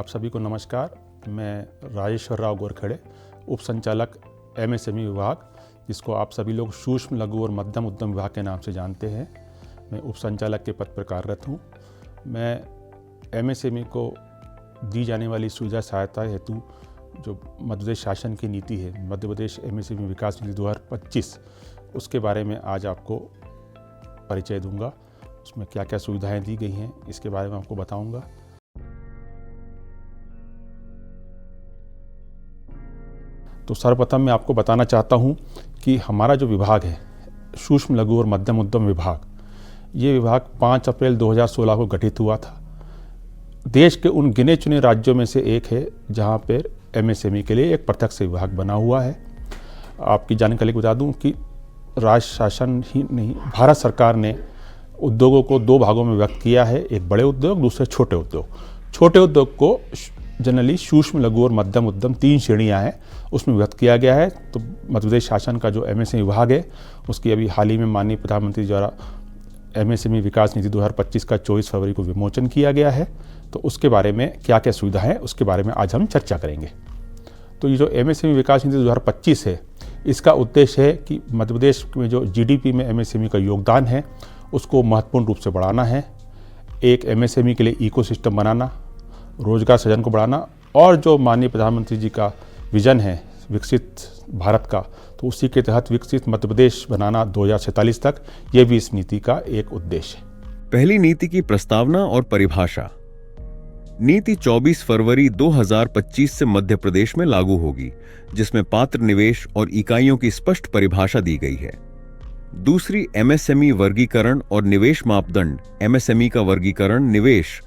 आप सभी को नमस्कार। मैं राजेश्वर राव गोरखड़े, उप संचालक MSME विभाग, जिसको आप सभी लोग सूक्ष्म लघु और मध्यम उद्यम विभाग के नाम से जानते हैं। मैं उप संचालक के पद पर कार्यरत हूँ। मैं MSME को दी जाने वाली सुविधा सहायता हेतु जो मध्य प्रदेश शासन की नीति है, मध्य प्रदेश MSME विकास नीति 2025, उसके बारे में आज आपको परिचय दूंगा। उसमें क्या क्या सुविधाएं दी गई हैं, इसके बारे में आपको बताऊंगा। तो सर्वप्रथम मैं आपको बताना चाहता हूं कि हमारा जो विभाग है, सूक्ष्म लघु और मध्यम उद्यम विभाग, ये विभाग 5 अप्रैल 2016 को गठित हुआ था। देश के उन गिने चुने राज्यों में से एक है जहां पर MSME के लिए एक प्रत्यक्ष विभाग बना हुआ है। आपकी जानकारी के लिए बता दूं कि राज्य शासन ही नहीं, भारत सरकार ने उद्योगों को 2 भागों में व्यक्त किया है, एक बड़े उद्योग, दूसरे छोटे उद्योग। छोटे उद्योग को जनरली सूक्ष्म लघु और मध्यम उद्यम 3 श्रेणियां हैं, उसमें व्यक्त किया गया है। तो मध्य प्रदेश शासन का जो MSME विभाग है, उसकी अभी हाल ही में माननीय प्रधानमंत्री द्वारा MSME विकास नीति 2025 का 24 फरवरी को विमोचन किया गया है। तो उसके बारे में क्या क्या सुविधा है, उसके बारे में आज हम चर्चा करेंगे। तो ये जो MSME विकास नीति 2025 है, इसका उद्देश्य है कि मध्य प्रदेश में जो GDP में MSME का योगदान है, उसको महत्वपूर्ण रूप से बढ़ाना है। एक MSME के लिए इकोसिस्टम बनाना, रोजगार सृजन को बढ़ाना, और जो माननीय प्रधानमंत्री जी का विजन है विकसित भारत का, तो उसी के तहत विकसित मध्य प्रदेश बनाना 2047 तक, ये भी इस नीति का एक उद्देश्य है। पहली नीति की प्रस्तावना और परिभाषा। नीति 24 फरवरी 2025 से मध्य प्रदेश में लागू होगी, जिसमें पात्र निवेश और इकाइयों की स्पष्ट परिभाषा दी गई है। दूसरी, MSME वर्गीकरण और निवेश मापदंड। MSME का वर्गीकरण निवेश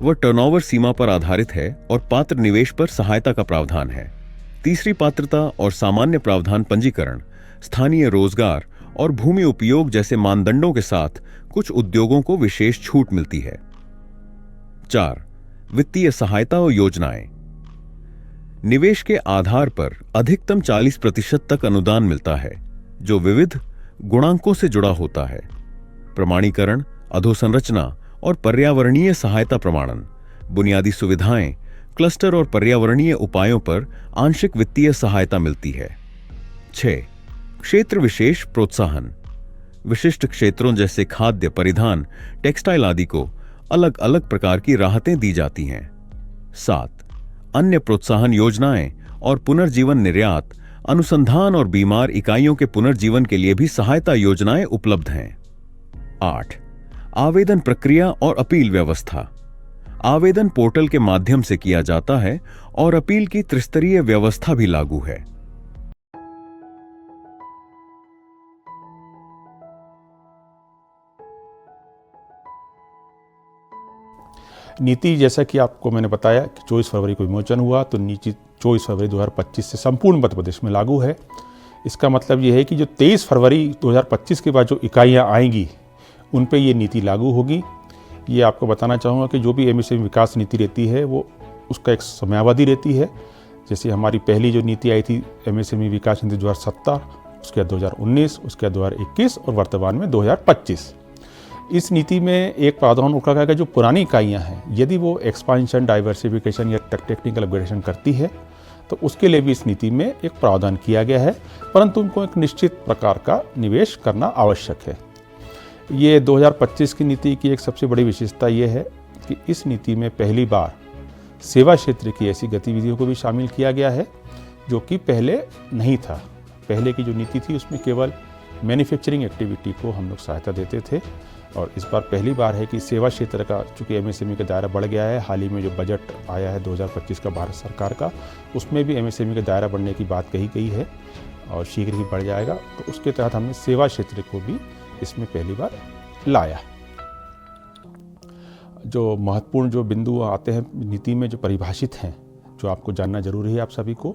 व टर्नओवर सीमा पर आधारित है और पात्र निवेश पर सहायता का प्रावधान है। तीसरी, पात्रता और सामान्य प्रावधान पंजीकरण, स्थानीय रोजगार और भूमि उपयोग जैसे मानदंडों के साथ कुछ उद्योगों को विशेष छूट मिलती है। 4, वित्तीय सहायता और योजनाएं। निवेश के आधार पर अधिकतम 40% तक अनुदान मिलता है, जो विविध गुणांकों से जुड़ा होता है। प्रमाणीकरण, अधोसंरचना और पर्यावरणीय सहायता प्रमाणन, बुनियादी सुविधाएं, क्लस्टर और पर्यावरणीय उपायों पर आंशिक वित्तीय सहायता मिलती है। 6, क्षेत्र विशेष प्रोत्साहन। विशिष्ट क्षेत्रों जैसे खाद्य, परिधान, टेक्सटाइल आदि को अलग अलग प्रकार की राहतें दी जाती हैं। 7, अन्य प्रोत्साहन योजनाएं और पुनर्जीवन निर्यात, अनुसंधान और बीमार इकाइयों के पुनर्जीवन के लिए भी सहायता योजनाएं उपलब्ध हैं। 8, आवेदन प्रक्रिया और अपील व्यवस्था। आवेदन पोर्टल के माध्यम से किया जाता है और अपील की त्रिस्तरीय व्यवस्था भी लागू है। नीति, जैसा कि आपको मैंने बताया कि 24 फरवरी को विमोचन हुआ, तो नीति 24 फरवरी 2025 से संपूर्ण मध्य प्रदेश में लागू है। इसका मतलब ये है कि जो 23 फरवरी 2025 के बाद जो इकाइयाँ आएंगी, उन पे ये नीति लागू होगी। ये आपको बताना चाहूँगा कि जो भी MSME विकास नीति रहती है, वो उसका एक समयावधि रहती है। जैसे हमारी पहली जो नीति आई थी MSME विकास नीति 2017, उसके बाद 2019, उसके बाद 2021 और वर्तमान में 2025। इस नीति में एक प्रावधान रखा गया है, जो पुरानी इकाइयाँ हैं, यदि वो एक्सपांशन, डाइवर्सिफिकेशन या टेक्निकल अपग्रेडेशन करती है, तो उसके लिए भी इस नीति में एक प्रावधान किया गया है, परंतु उनको एक निश्चित प्रकार का निवेश करना आवश्यक है। ये 2025 की नीति की एक सबसे बड़ी विशेषता ये है कि इस नीति में पहली बार सेवा क्षेत्र की ऐसी गतिविधियों को भी शामिल किया गया है, जो कि पहले नहीं था। पहले की जो नीति थी, उसमें केवल मैन्युफैक्चरिंग एक्टिविटी को हम लोग सहायता देते थे, और इस बार पहली बार है कि सेवा क्षेत्र का, चूँकि MSME का दायरा बढ़ गया है। हाल ही में जो बजट आया है 2025 का भारत सरकार का, उसमें भी MSME का दायरा बढ़ने की बात कही गई है और शीघ्र ही बढ़ जाएगा। तो उसके तहत हमने सेवा क्षेत्र को भी इसमें पहली बार लाया। जो महत्वपूर्ण जो बिंदु आते हैं नीति में, जो परिभाषित हैं, जो आपको जानना जरूरी है आप सभी को,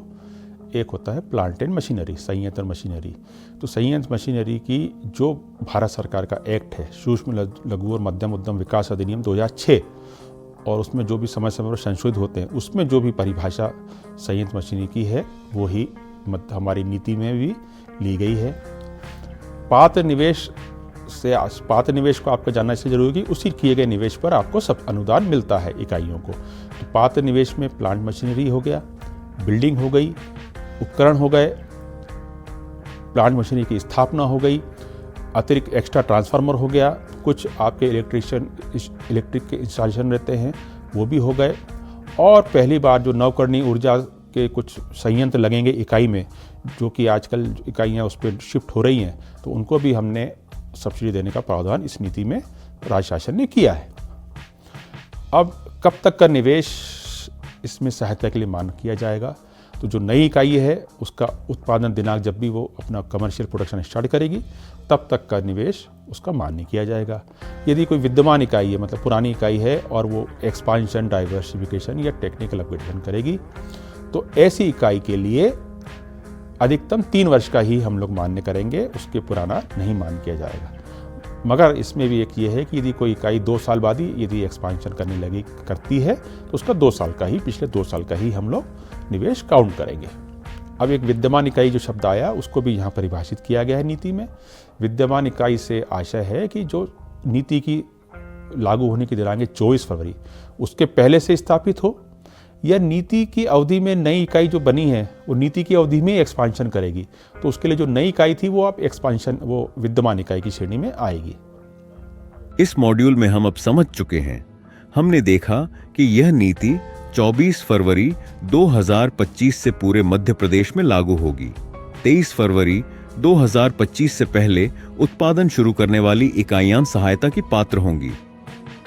एक होता है प्लांट एंड मशीनरी, संयंत्र मशीनरी। तो संयंत्र मशीनरी की जो भारत सरकार का एक्ट है, सूक्ष्म लघु और मध्यम उद्यम विकास अधिनियम 2006, और उसमें जो भी समय समय पर संशोधित होते हैं, उसमें जो भी परिभाषा संयंत्र मशीनरी की है, वो ही हमारी नीति में भी ली गई है। पात्र निवेश से पात्र निवेश को आपको जानना इसलिए जरूरी है कि उसी किए गए निवेश पर आपको सब अनुदान मिलता है इकाइयों को। तो पात्र निवेश में प्लांट मशीनरी हो गया, बिल्डिंग हो गई, उपकरण हो गए, प्लांट मशीनरी की स्थापना हो गई, अतिरिक्त एक्स्ट्रा ट्रांसफार्मर हो गया, कुछ आपके इलेक्ट्रिक के इंस्टॉलेशन रहते हैं वो भी हो गए, और पहली बार जो नवकरणीय ऊर्जा के कुछ संयंत्र लगेंगे इकाई में, जो कि आजकल इकाइयाँ उस पर शिफ्ट हो रही हैं, तो उनको भी हमने सब्सिडी देने का प्रावधान इस नीति में राज्य शासन ने किया है। अब कब तक का निवेश इसमें सहायता के लिए मान्य किया जाएगा? तो जो नई इकाई है उसका उत्पादन दिनांक जब भी वो अपना कमर्शियल प्रोडक्शन स्टार्ट करेगी तब तक का निवेश उसका मान्य किया जाएगा। यदि कोई विद्यमान इकाई है, मतलब पुरानी इकाई है, और वो एक्सपांशन, डाइवर्सिफिकेशन या टेक्निकल अपग्रेडेशन करेगी, तो ऐसी इकाई के लिए अधिकतम 3 वर्ष का ही हम लोग मान्य करेंगे, उसके पुराना नहीं मान्य किया जाएगा। मगर इसमें भी एक ये है कि यदि कोई इकाई 2 साल बाद ही यदि एक्सपांशन करती है तो उसका 2 साल का ही, पिछले 2 साल का ही हम लोग निवेश काउंट करेंगे। अब एक विद्यमान इकाई जो शब्द आया उसको भी यहाँ परिभाषित किया गया है नीति में। विद्यमान इकाई से आशय है कि जो नीति की लागू होने की दिनांक 24 फरवरी उसके पहले से स्थापित हो, या नीति की अवधि में नई इकाई जो बनी है वो नीति की अवधि में एक्सपांशन करेगी, तो उसके लिए जो नई इकाई थी वो आप एक्सपांशन, वो विद्यमान इकाई की श्रेणी में आएगी। इस मॉड्यूल में हम अब समझ चुके हैं। हमने देखा कि यह नीति 24 फरवरी 2025 से पूरे मध्य प्रदेश में लागू होगी। 23 फरवरी 2025 से पहले उत्पादन शुरू करने वाली इकाइयां सहायता की पात्र होंगी।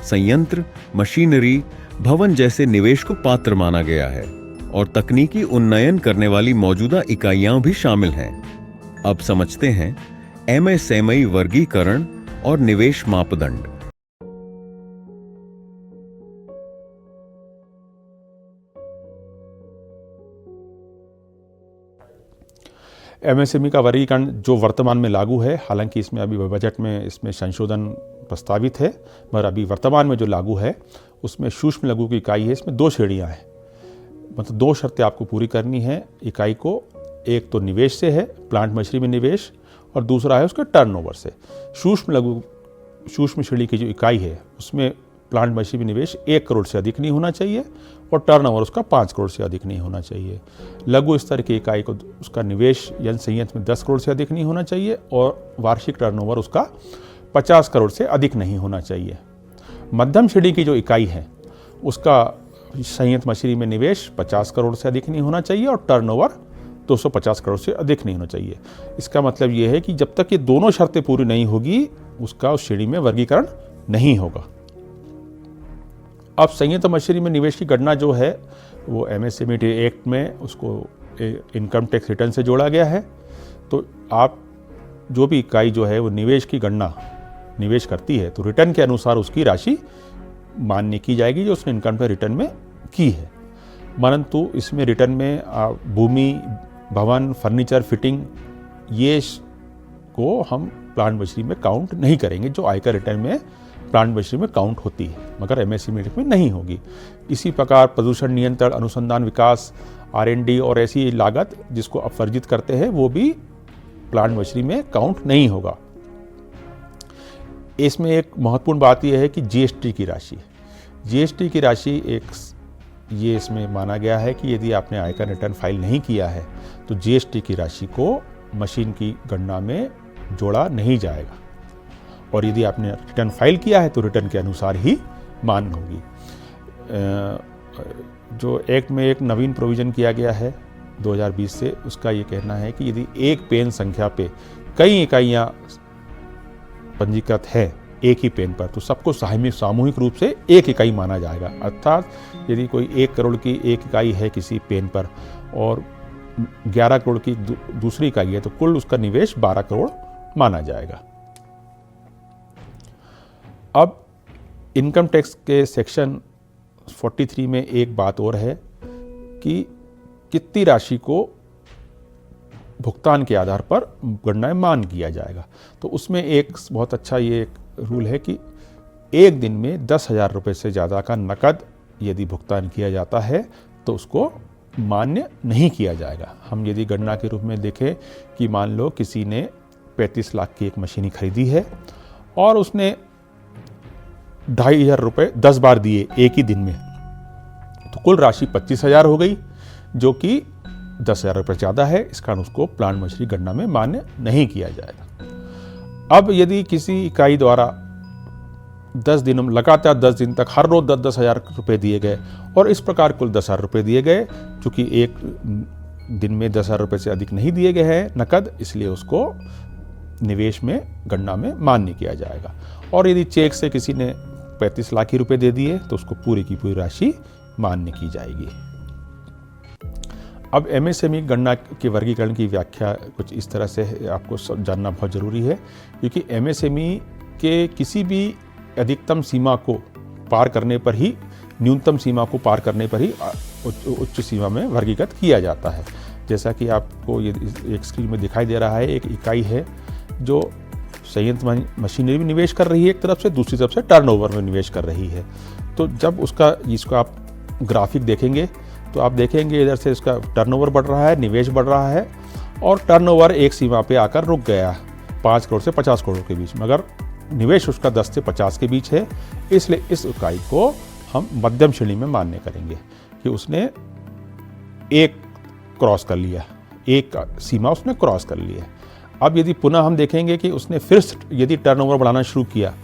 संयंत्र, मशीनरी, भवन जैसे निवेश को पात्र माना गया है और तकनीकी उन्नयन करने वाली मौजूदा इकाइयां भी शामिल हैं। अब समझते हैं एमएसएमई वर्गीकरण और निवेश मापदंड। एमएसएमई का वर्गीकरण जो वर्तमान में लागू है, हालांकि इसमें अभी बजट में इसमें संशोधन प्रस्तावित है, मगर अभी वर्तमान में जो लागू है उसमें सूक्ष्म लघु की इकाई है, इसमें 2 श्रेणियां हैं, मतलब 2 शर्तें आपको पूरी करनी है इकाई को। एक तो निवेश से है, प्लांट मशीनरी में निवेश, और दूसरा है उसके टर्नओवर से। सूक्ष्म श्रेणी की जो इकाई है उसमें प्लांट मशीनरी में निवेश 1 करोड़ से अधिक नहीं होना चाहिए और टर्नओवर उसका 5 करोड़ से अधिक नहीं होना चाहिए। लघु स्तर की इकाई को उसका निवेश यंत्र संयंत्र में 10 करोड़ से अधिक नहीं होना चाहिए और वार्षिक टर्नओवर उसका 50 करोड़ से अधिक नहीं होना चाहिए। मध्यम श्रेणी की जो इकाई है उसका संयंत्र मशीनरी में निवेश 50 करोड़ से अधिक नहीं होना चाहिए और टर्नओवर 250 करोड़ से अधिक नहीं होना चाहिए। इसका मतलब ये है कि जब तक ये दोनों शर्तें पूरी नहीं होगी उसका उस श्रेणी में वर्गीकरण नहीं होगा। अब संयंत्र मशीनरी में निवेश की गणना जो है वो एमएसएमई एक्ट में उसको इनकम टैक्स रिटर्न से जोड़ा गया है। तो आप जो भी इकाई जो है वो निवेश की गणना निवेश करती है तो रिटर्न के अनुसार उसकी राशि मान्य की जाएगी जो उसने इनकम टैक्स रिटर्न में की है। परंतु इसमें रिटर्न में भूमि, भवन, फर्नीचर, फिटिंग ये को हम प्लांट मशीनरी में काउंट नहीं करेंगे, जो आयकर रिटर्न में प्लांट मशीनरी में काउंट होती है, मगर एमएसएमई में नहीं होगी। इसी प्रकार प्रदूषण नियंत्रण, अनुसंधान विकास, R&D और ऐसी लागत जिसको अपवर्जित करते हैं वो भी प्लांट मशीनरी में काउंट नहीं होगा। इसमें एक महत्वपूर्ण बात यह है कि जीएसटी की राशि ये इसमें माना गया है कि यदि आपने आयकर रिटर्न फाइल नहीं किया है तो जीएसटी की राशि को मशीन की गणना में जोड़ा नहीं जाएगा और यदि आपने रिटर्न फाइल किया है तो रिटर्न के अनुसार ही मान्य होगी। जो एक्ट में एक नवीन प्रोविज़न किया गया है 2020 से, उसका ये कहना है कि यदि एक पेन संख्या पे कई इकाइयाँ पंजीकृत है एक ही पेन पर तो सबको सामूहिक रूप से एक इकाई माना जाएगा। अर्थात यदि कोई 1 करोड़ की एक इकाई है किसी पेन पर और 11 करोड़ की दूसरी इकाई है तो कुल उसका निवेश 12 करोड़ माना जाएगा। अब इनकम टैक्स के सेक्शन 43 में एक बात और है कि कितनी राशि को भुगतान के आधार पर गणना मान किया जाएगा। तो उसमें एक बहुत अच्छा ये एक रूल है कि एक दिन में 10,000 रुपये से ज़्यादा का नकद यदि भुगतान किया जाता है तो उसको मान्य नहीं किया जाएगा। हम यदि गणना के रूप में देखें कि मान लो किसी ने 35 लाख की एक मशीनरी खरीदी है और उसने 2,500 रुपये 10 बार दिए एक ही दिन में, तो कुल राशि 25,000 हो गई, जो कि 10,000 रुपये ज़्यादा है। इस कारण उसको प्लांट मशीनरी गणना में मान्य नहीं किया जाएगा। अब यदि किसी इकाई द्वारा 10 दिन लगातार 10 दिन तक हर रोज 10,000 रुपये दिए गए और इस प्रकार कुल 10,000 रुपये दिए गए, चूँकि एक दिन में 10,000 रुपये से अधिक नहीं दिए गए हैं नकद, इसलिए उसको निवेश में गणना में मान्य किया जाएगा। और यदि चेक से किसी ने 35 लाख ही रुपए दे दिए तो उसको पूरी की पूरी राशि मान्य की जाएगी। अब एमएसएमई गणना के वर्गीकरण की व्याख्या कुछ इस तरह से आपको जानना बहुत ज़रूरी है, क्योंकि एमएसएमई के किसी भी अधिकतम सीमा को पार करने पर ही, न्यूनतम सीमा को पार करने पर ही उच्च सीमा में वर्गीकृत किया जाता है। जैसा कि आपको ये एक स्क्रीन में दिखाई दे रहा है, एक इकाई है जो संयंत्र मशीनरी में निवेश कर रही है एक तरफ से, दूसरी तरफ से टर्नओवर में निवेश कर रही है। तो जब इसको आप ग्राफिक देखेंगे तो आप देखेंगे इधर से इसका टर्नओवर बढ़ रहा है, निवेश बढ़ रहा है, और टर्नओवर एक सीमा पे आकर रुक गया 5 करोड़ से 50 करोड़ के बीच में, मगर निवेश उसका 10 से 50 के बीच है। इसलिए इस इकाई को हम मध्यम श्रेणी में मान्य करेंगे कि उसने एक क्रॉस कर लिया, एक सीमा उसने क्रॉस कर ली है। अब यदि पुनः हम देखेंगे कि उसने फिर यदि टर्नओवर बढ़ाना शुरू किया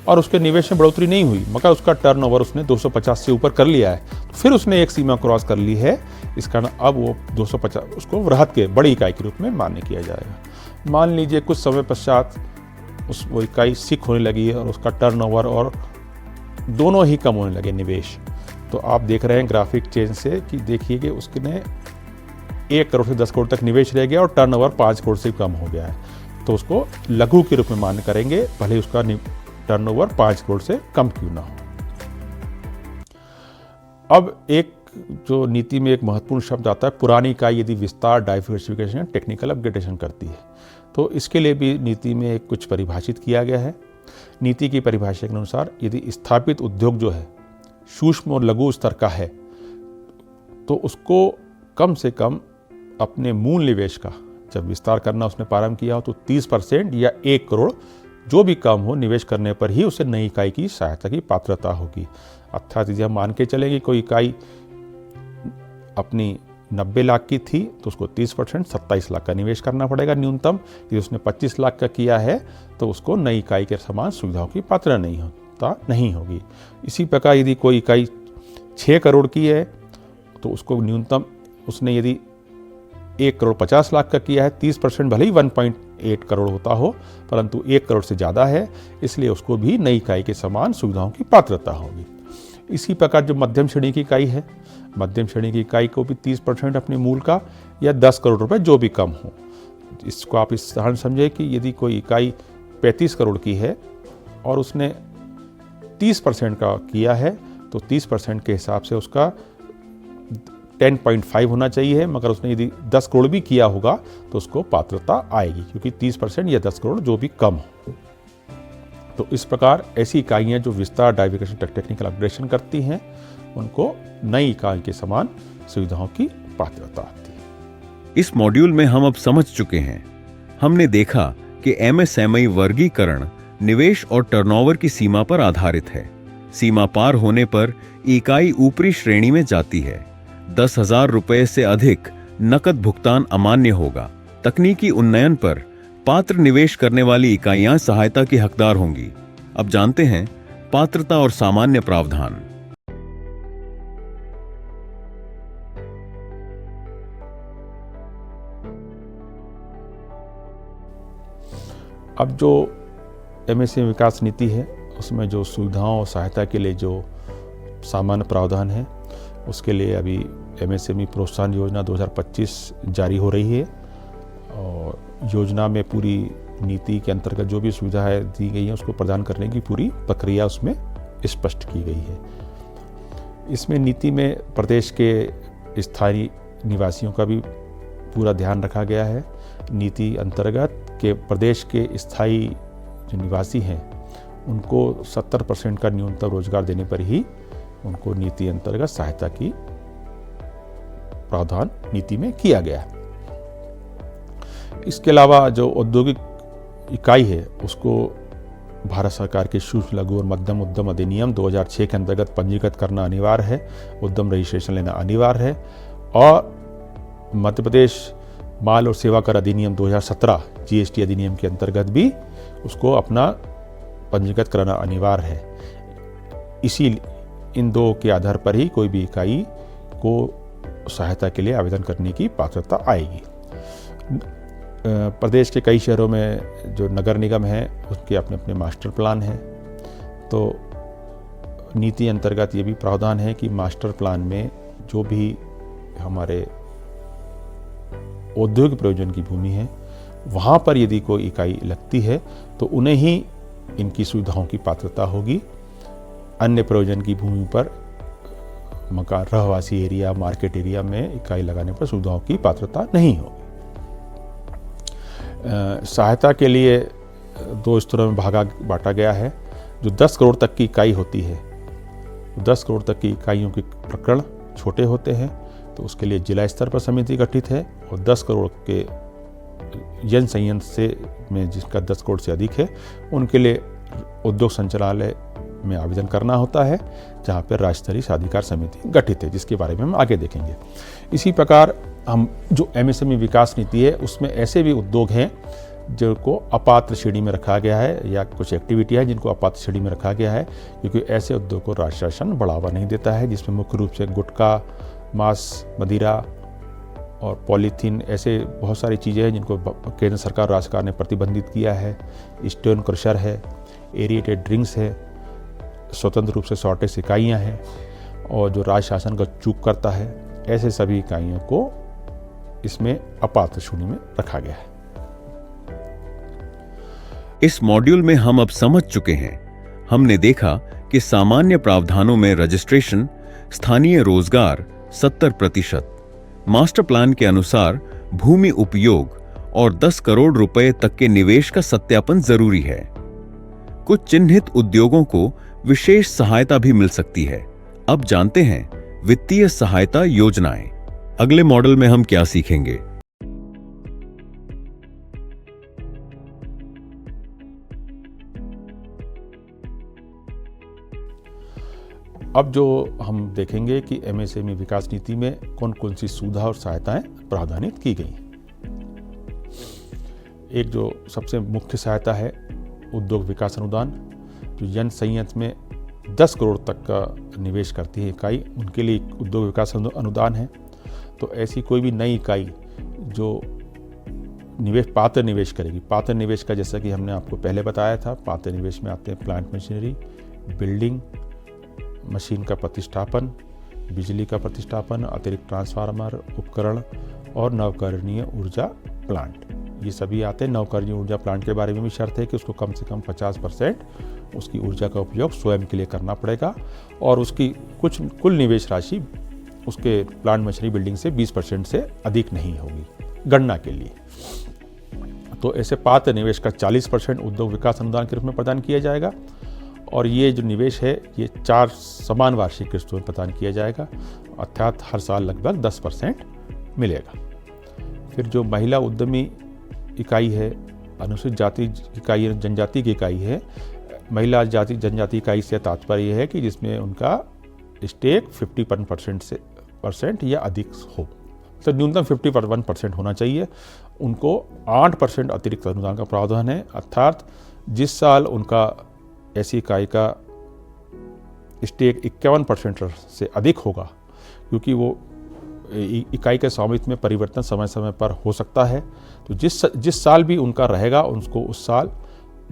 और उसके निवेश में बढ़ोतरी नहीं हुई, मगर उसका टर्नओवर उसने 250 से ऊपर कर लिया है, तो फिर उसने एक सीमा क्रॉस कर ली है। इस कारण अब वो 250 उसको वृहत के बड़ी इकाई के रूप में मान्य किया जाएगा। मान लीजिए कुछ समय पश्चात वो इकाई सिक होने लगी है और उसका टर्नओवर और दोनों ही कम होने लगे निवेश, तो आप देख रहे हैं ग्राफिक चेंज से कि देखिए कि उसने 1 करोड़ से 10 करोड़ तक निवेश रह गया और टर्नओवर 5 करोड़ से कम हो गया है, तो उसको लघु के रूप में मान्य करेंगे, भले उसका टर्नओवर 5 करोड़ से कम क्यों ना हो। अब एक जो नीति में एक महत्वपूर्ण शब्द आता है, पुरानी इकाई यदि विस्तार, डाइवर्सिफिकेशन, टेक्निकल अपग्रेडेशन करती है, तो इसके लिए भी नीति में कुछ परिभाषित किया गया है। नीति की परिभाषा के अनुसार यदि स्थापित उद्योग जो है सूक्ष्म और लघु स्तर का है, तो उसको कम से कम अपने मूल निवेश का, जब विस्तार करना उसने प्रारंभ किया हो, तो 30% या 1 करोड़ जो भी कम हो निवेश करने पर ही उसे नई इकाई की सहायता की पात्रता होगी। अर्थात यदि हम मान के चलेंगे कोई इकाई अपनी 90 लाख की थी तो उसको 30% 27 लाख का निवेश करना पड़ेगा न्यूनतम। यदि उसने 25 लाख का किया है तो उसको नई इकाई के समान सुविधाओं की पात्र नहीं होगी। इसी प्रकार यदि कोई इकाई 6 करोड़ की है तो उसको न्यूनतम उसने यदि 1 करोड़ 50 लाख का किया है, 30% भले ही 1.8 करोड़ होता हो, परंतु 1 करोड़ से ज़्यादा है, इसलिए उसको भी नई इकाई के समान सुविधाओं की पात्रता होगी। इसी प्रकार जो मध्यम श्रेणी की इकाई है, मध्यम श्रेणी की इकाई को भी 30% अपने मूल का या 10 करोड़ रुपए जो भी कम हो। इसको आप इस तरह समझे कि यदि कोई इकाई 35 करोड़ की है और उसने 30% का किया है, तो 30% के हिसाब से उसका 10.5 होना चाहिए, मगर उसने यदि 10 करोड़ भी किया होगा तो उसको पात्रता आएगी, क्योंकि 30% या 10 करोड़ जो भी कम हो। तो इस प्रकार ऐसी इकाइयाँ जो विस्तार, डाइवर्सिफिकेशन, टेक्निकल अपग्रेडेशन करती हैं, उनको नई इकाई के समान सुविधाओं की पात्रता आती है। इस मॉड्यूल में हम अब समझ चुके हैं। हमने देखा कि एमएसएमई वर्गीकरण निवेश और टर्नओवर की सीमा पर आधारित है। सीमा पार होने पर इकाई ऊपरी श्रेणी में जाती है। 10,000 रुपए से अधिक नकद भुगतान अमान्य होगा। तकनीकी उन्नयन पर पात्र निवेश करने वाली इकाइयां सहायता की हकदार होंगी। अब जानते हैं पात्रता और सामान्य प्रावधान। अब जो एमएसएमई विकास नीति है उसमें जो सुविधाओं और सहायता के लिए जो सामान्य प्रावधान है, उसके लिए अभी एमएसएमई प्रोत्साहन योजना 2025 जारी हो रही है, और योजना में पूरी नीति के अंतर्गत जो भी सुविधाएं दी गई हैं उसको प्रदान करने की पूरी प्रक्रिया उसमें स्पष्ट की गई है। इसमें नीति में प्रदेश के स्थायी निवासियों का भी पूरा ध्यान रखा गया है। नीति अंतर्गत के प्रदेश के स्थायी जो निवासी हैं उनको 70% का न्यूनतम रोजगार देने पर ही उनको नीति अंतर्गत सहायता की प्रावधान नीति में किया गया है। इसके अलावा जो औद्योगिक इकाई है उसको भारत सरकार के सूक्ष्म लघु और मध्यम उद्यम अधिनियम 2006 के अंतर्गत पंजीकृत करना अनिवार्य है, उद्यम रजिस्ट्रेशन लेना अनिवार्य है। और मध्य प्रदेश माल और सेवा कर अधिनियम 2017 जीएसटी अधिनियम के अंतर्गत भी उसको अपना पंजीकृत कराना अनिवार्य है। इसी इन दो के आधार पर ही कोई भी इकाई को सहायता के लिए आवेदन करने की पात्रता आएगी। प्रदेश के कई शहरों में जो नगर निगम हैं उसके अपने अपने मास्टर प्लान हैं। तो नीति अंतर्गत ये भी प्रावधान है कि मास्टर प्लान में जो भी हमारे औद्योगिक प्रयोजन की भूमि है वहाँ पर यदि कोई इकाई लगती है तो उन्हें ही इनकी सुविधाओं की पात्रता होगी। अन्य प्रयोजन की भूमि पर मकान, रहवासी एरिया, मार्केट एरिया में इकाई लगाने पर सुविधाओं की पात्रता नहीं होगी। सहायता के लिए दो स्तरों में बांटा गया है। जो 10 करोड़ तक की इकाई होती है, 10 करोड़ तक की इकाइयों के प्रकरण छोटे होते हैं तो उसके लिए जिला स्तर पर समिति गठित है। और 10 करोड़ के जन संयंत्र से में जिसका 10 करोड़ से अधिक है उनके लिए उद्योग संचालनालय में आवेदन करना होता है, जहाँ पर राज्य स्तरीय साधिकार समिति गठित है, जिसके बारे में हम आगे देखेंगे। इसी प्रकार हम जो एमएसएमई विकास नीति है उसमें ऐसे भी उद्योग हैं जिनको अपात्र श्रेणी में रखा गया है, या कुछ एक्टिविटी है जिनको अपात्र श्रेणी में रखा गया है, क्योंकि ऐसे उद्योग को राज्य शासन बढ़ावा नहीं देता है, जिसमें मुख्य रूप से गुटखा, मांस, मदिरा और पॉलीथीन, ऐसे बहुत सारी चीज़ें हैं जिनको केंद्र सरकार, राज्य सरकार ने प्रतिबंधित किया है। स्टोन क्रशर है, एरिएटेड ड्रिंक्स है, स्वतंत्र रूप से सॉर्टेज इकाइयाँ हैं, और जो राज्य शासन का चूक करता है, ऐसे सभी इकाइयों को इसमें अपात्र श्रेणी में रखा गया है। इस मॉड्यूल में हम अब समझ चुके हैं। हमने देखा कि सामान्य प्रावधानों में रजिस्ट्रेशन, स्थानीय रोजगार 70%, मास्टर प्लान के अनुसार भूमि उपयोग और 10 करोड़ रुपए तक के निवेश का सत्यापन जरूरी है। कुछ चिन्हित उद्योगों को विशेष सहायता भी मिल सकती है। अब जानते हैं वित्तीय सहायता योजनाएं। अगले मॉडल में हम क्या सीखेंगे? अब जो हम देखेंगे कि एमएसएमई विकास नीति में कौन कौन सी सुविधा और सहायताएं प्रावधानित की गई। एक जो सबसे मुख्य सहायता है उद्योग विकास अनुदान, जो जन संयंत्र में 10 करोड़ तक का निवेश करती है इकाई, उनके लिए उद्योग विकास अनुदान है। तो ऐसी कोई भी नई इकाई जो पात्र निवेश करेगी, पात्र निवेश का जैसा कि हमने आपको पहले बताया था, पात्र निवेश में आते हैं प्लांट मशीनरी, बिल्डिंग, मशीन का प्रतिष्ठापन, बिजली का प्रतिष्ठापन, अतिरिक्त ट्रांसफार्मर, उपकरण और नवकरणीय ऊर्जा प्लांट, ये सभी आते हैं। नवकरणीय ऊर्जा प्लांट के बारे में भी शर्त है कि उसको कम से कम 50% उसकी ऊर्जा का उपयोग स्वयं के लिए करना पड़ेगा, और उसकी कुछ कुल निवेश राशि उसके प्लांट मशीनरी बिल्डिंग से 20% से अधिक नहीं होगी गणना के लिए। तो ऐसे पात्र निवेश का 40% उद्योग विकास अनुदान के रूप में प्रदान किया जाएगा, और ये जो निवेश है ये 4 समान वार्षिक किस्तों में प्रदान किया जाएगा, अर्थात हर साल लगभग 10% मिलेगा। फिर जो महिला उद्यमी इकाई है, अनुसूचित जाति इकाई, जनजाति की इकाई है, महिला जाति जनजाति इकाई से तात्पर्य है कि जिसमें उनका स्टेक 51% या अधिक हो, तो न्यूनतम 51% होना चाहिए। उनको 8% अतिरिक्त अनुदान का प्रावधान है, अर्थात जिस साल उनका ऐसी इकाई का स्टेक 51% से अधिक होगा, क्योंकि वो इकाई के स्वामित्व में परिवर्तन समय समय पर हो सकता है, तो जिस साल भी उनका रहेगा उनको उस साल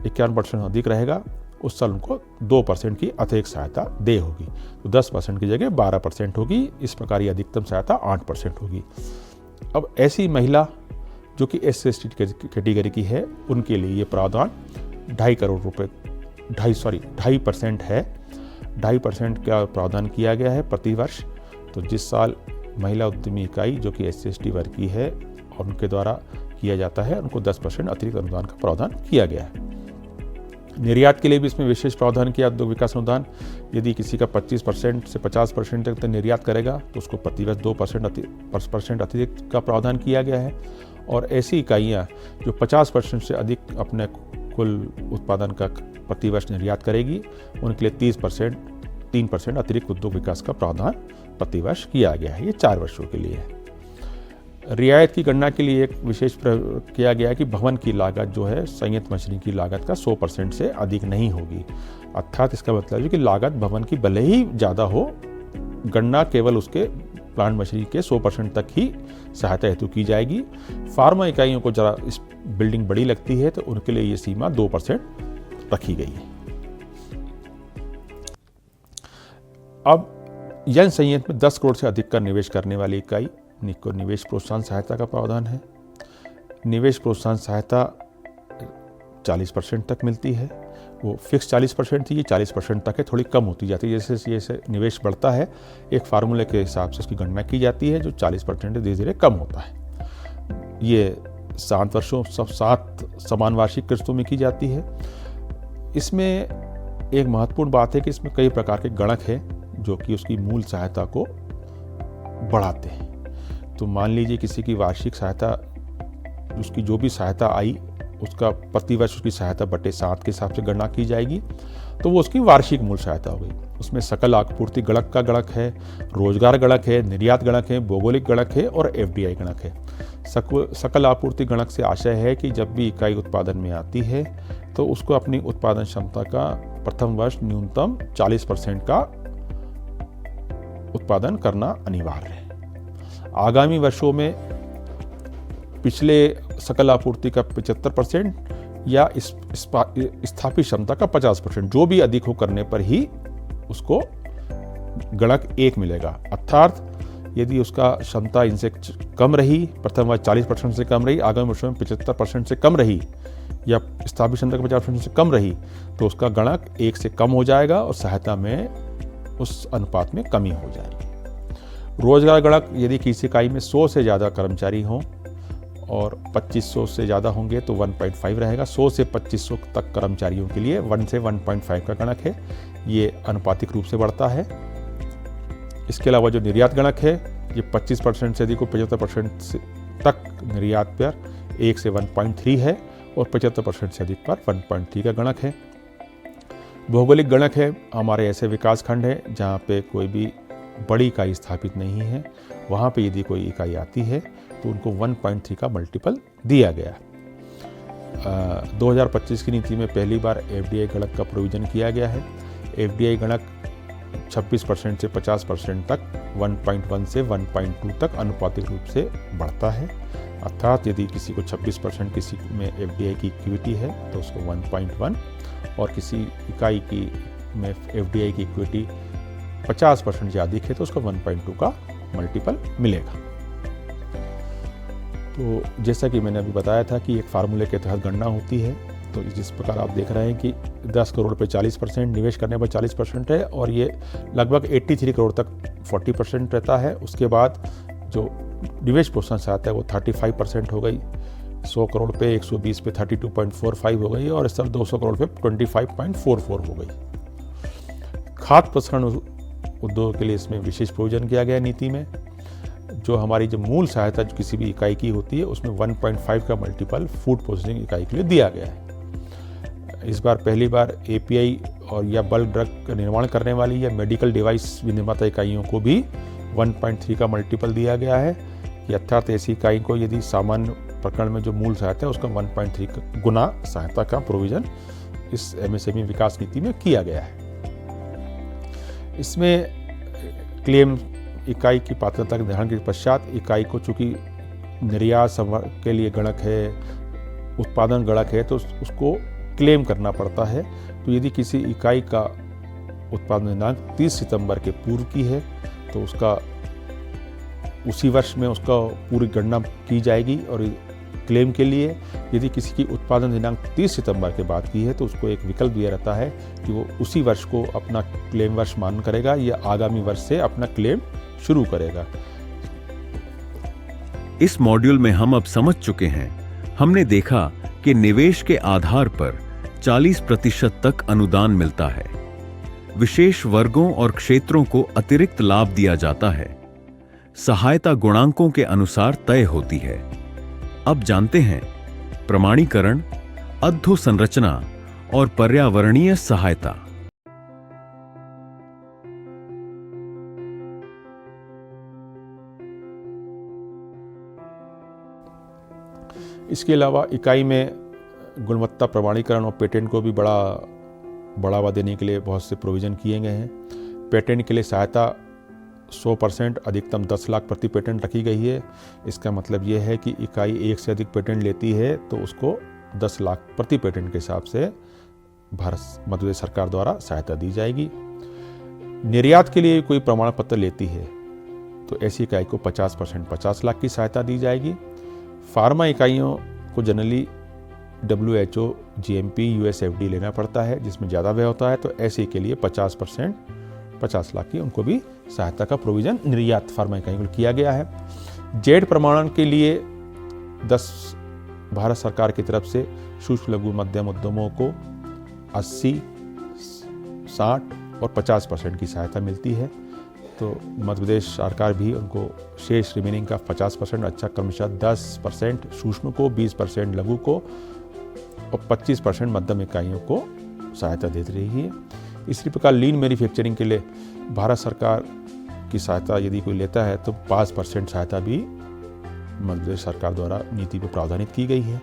51% अधिक रहेगा, उस साल उनको 2% की अतिरिक्त सहायता दे होगी। तो 10% की जगह 12% होगी। इस प्रकार ये अधिकतम सहायता 8% होगी। अब ऐसी महिला जो कि SC/ST कैटेगरी की है, उनके लिए ये प्रावधान 2.5 करोड़ रुपए 2.5% है। 2.5% का प्रावधान किया गया है प्रति वर्ष। तो जिस साल महिला उद्यमी इकाई जो कि SC/ST वर्ग की है और उनके द्वारा किया जाता है, उनको 10% अतिरिक्त अनुदान का प्रावधान किया गया है। निर्यात के लिए भी इसमें विशेष प्रावधान किया उद्योग विकास अनुदान। यदि किसी का 25% से 50% तक निर्यात करेगा तो उसको प्रतिवर्ष 2% अतिरिक्त का प्रावधान किया गया है। और ऐसी इकाइयाँ जो 50% से अधिक अपने कुल उत्पादन का प्रतिवर्ष निर्यात करेगी, उनके लिए 3% अतिरिक्त उद्योग विकास का प्रावधान प्रतिवर्ष किया गया है। ये 4 वर्षों के लिए है। रियायत की गणना के लिए एक विशेष किया गया है कि भवन की लागत जो है संयंत्र मशीनरी की लागत का 100% से अधिक नहीं होगी। अर्थात इसका मतलब है कि लागत भवन की भले ही ज़्यादा हो, गणना केवल उसके प्लांट मशीनरी के 100% तक ही सहायता हेतु की जाएगी। फार्मा इकाइयों को जरा इस बिल्डिंग बड़ी लगती है तो उनके लिए ये सीमा 2% रखी गई है। अब यन संयंत्र में 10 करोड़ से अधिक का निवेश करने वाली इकाई को निवेश प्रोत्साहन सहायता का प्रावधान है। निवेश प्रोत्साहन सहायता 40% तक मिलती है। वो फिक्स 40% थी, ये 40% तक है, थोड़ी कम होती जाती है जैसे जैसे निवेश बढ़ता है। एक फार्मूले के हिसाब से उसकी गणना की जाती है जो 40% धीरे धीरे कम होता है। ये 7 वर्षों 7 समान वार्षिक किस्तों में की जाती है। इसमें एक महत्वपूर्ण बात है कि इसमें कई प्रकार के गणक हैं जो कि उसकी मूल सहायता को बढ़ाते हैं। तो मान लीजिए किसी की वार्षिक सहायता, उसकी जो भी सहायता आई उसका प्रतिवर्ष उसकी सहायता बटे 7 के हिसाब से गणना की जाएगी, तो वो उसकी वार्षिक मूल सहायता हो गई। उसमें सकल आपूर्ति गणक का गणक है, रोजगार गणक है, निर्यात गणक है, भौगोलिक गणक है और FDI गणक है। सकल आपूर्ति गणक से आशय है कि जब भी इकाई उत्पादन में आती है तो उसको अपनी उत्पादन क्षमता का प्रथम वर्ष न्यूनतम 40% का उत्पादन करना अनिवार्य है। आगामी वर्षों में पिछले सकल आपूर्ति का 75% या स्थापित क्षमता का 50%, जो भी अधिक हो करने पर ही उसको गणक 1 मिलेगा। अर्थात यदि उसका क्षमता इनसे कम रही, प्रथम वर्ष 40% से कम रही, आगामी वर्षों में 75% से कम रही या स्थापित क्षमता का 50% से कम रही, तो उसका गणक 1 से कम हो जाएगा और सहायता में उस अनुपात में कमी हो जाएगी। रोजगार गणक यदि किसी इकाई में 100 से ज़्यादा कर्मचारी हों और 2500 से ज़्यादा होंगे तो 1.5 रहेगा। 100 से 2500 तक कर्मचारियों के लिए 1 से 1.5 का गणक है। ये अनुपातिक रूप से बढ़ता है। इसके अलावा जो निर्यात गणक है ये 25% से अधिक को 75% तक निर्यात पर 1 से 1.3 है और 75% से अधिक पर 1.3 का गणक है। भौगोलिक गणक है, हमारे ऐसे विकास खंड है जहाँ पे कोई भी बड़ी इकाई स्थापित नहीं है, वहाँ पे यदि कोई इकाई आती है तो उनको 1.3 का मल्टीपल दिया गया। 2025 की नीति में पहली बार FDI गणक का प्रोविजन किया गया है। FDI गणक 26% से 50% तक 1.1 से 1.2 तक अनुपातिक रूप से बढ़ता है। अर्थात यदि किसी को 26% किसी में FDI की इक्विटी है तो उसको 1.1 और किसी इकाई की में FDI की इक्विटी 50% से अधिक है तो उसको 1.2 का मल्टीपल मिलेगा। तो जैसा कि मैंने अभी बताया था कि एक फार्मूले के तहत गणना होती है, तो जिस प्रकार आप देख रहे हैं कि 10 करोड़ पे 40%, निवेश करने पर 40% है और ये लगभग 83 करोड़ तक 40% रहता है। उसके बाद जो निवेश प्रोत्साहन सहायता है वो 35% हो गई, 100 करोड़ पे 120 पे 32.45 हो गई और इस तरह 200 करोड़ पे 25.44 हो गई। खाद्य प्रसंस्करण उद्योग के लिए इसमें विशेष प्रोविजन किया गया नीति में। जो हमारी जो मूल सहायता जो किसी भी इकाई की होती है उसमें 1.5 का मल्टीपल फूड प्रोसेसिंग इकाई के लिए दिया गया है। इस बार पहली बार API और या बल्क ड्रग का निर्माण करने वाली या मेडिकल डिवाइस विनिर्माता इकाइयों को भी 1.3 का मल्टीपल दिया गया है कि अर्थात ऐसी इकाई को यदि सामान्य प्रकरण में जो मूल सहायता है उसका 1.3 गुना सहायता का प्रोविजन इस MSME विकास नीति में किया गया है। इसमें क्लेम इकाई की पात्रता के निर्धारण के पश्चात इकाई को चूंकि निर्यात के लिए गणक है, उत्पादन गणक है, तो उसको क्लेम करना पड़ता है। तो यदि किसी इकाई का उत्पादन दिनांक 30 सितंबर के पूर्व की है तो उसका उसी वर्ष में उसका पूरी गणना की जाएगी। और क्लेम के लिए यदि किसी की उत्पादन दिनांक 30 सितंबर के बाद की है तो उसको एक विकल्प दिया रहता है कि वो उसी वर्ष को अपना क्लेम वर्ष मान करेगा या आगामी वर्ष से अपना क्लेम शुरू करेगा। इस मॉड्यूल में हम अब समझ चुके हैं, हमने देखा कि निवेश के आधार पर 40% तक अनुदान मिलता है, विशेष वर्गों और क्षेत्रों को अतिरिक्त लाभ दिया जाता है, सहायता गुणांकों के अनुसार तय होती है। अब जानते हैं प्रमाणीकरण, अधोसंरचना और पर्यावरणीय सहायता। इसके अलावा इकाई में गुणवत्ता प्रमाणीकरण और पेटेंट को भी बढ़ावा देने के लिए बहुत से प्रोविज़न किए गए हैं। पेटेंट के लिए सहायता 100% अधिकतम 10 लाख प्रति पेटेंट रखी गई है। इसका मतलब ये है कि इकाई एक से अधिक पेटेंट लेती है तो उसको 10 लाख प्रति पेटेंट के हिसाब से भारत मध्य प्रदेश सरकार द्वारा सहायता दी जाएगी। निर्यात के लिए कोई प्रमाण पत्र लेती है तो ऐसी इकाई को 50% 50 लाख की सहायता दी जाएगी। फार्मा इकाइयों को जनरली WHO, GMP, USFDA लेना पड़ता है जिसमें ज़्यादा व्यय होता है, तो ऐसे के लिए 50% 50 लाख की उनको भी सहायता का प्रोविज़न निर्यात फार्मा इकाइयों को किया गया है। जेड प्रमाणन के लिए 10 भारत सरकार की तरफ से सूक्ष्म लघु मध्यम उद्यमों को 80, 60 और 50% की सहायता मिलती है। तो मध्य प्रदेश सरकार भी उनको शेष रिमेनिंग का 50%, अच्छा क्रमशः 10% सूक्ष्म को, 20% लघु को और 25% मध्यम इकाइयों को सहायता दे रही है। इसी प्रकार लीन मैन्युफैक्चरिंग के लिए भारत सरकार की सहायता यदि कोई लेता है तो 5% सहायता भी मध्य प्रदेश सरकार द्वारा नीति में प्रावधानित की गई है।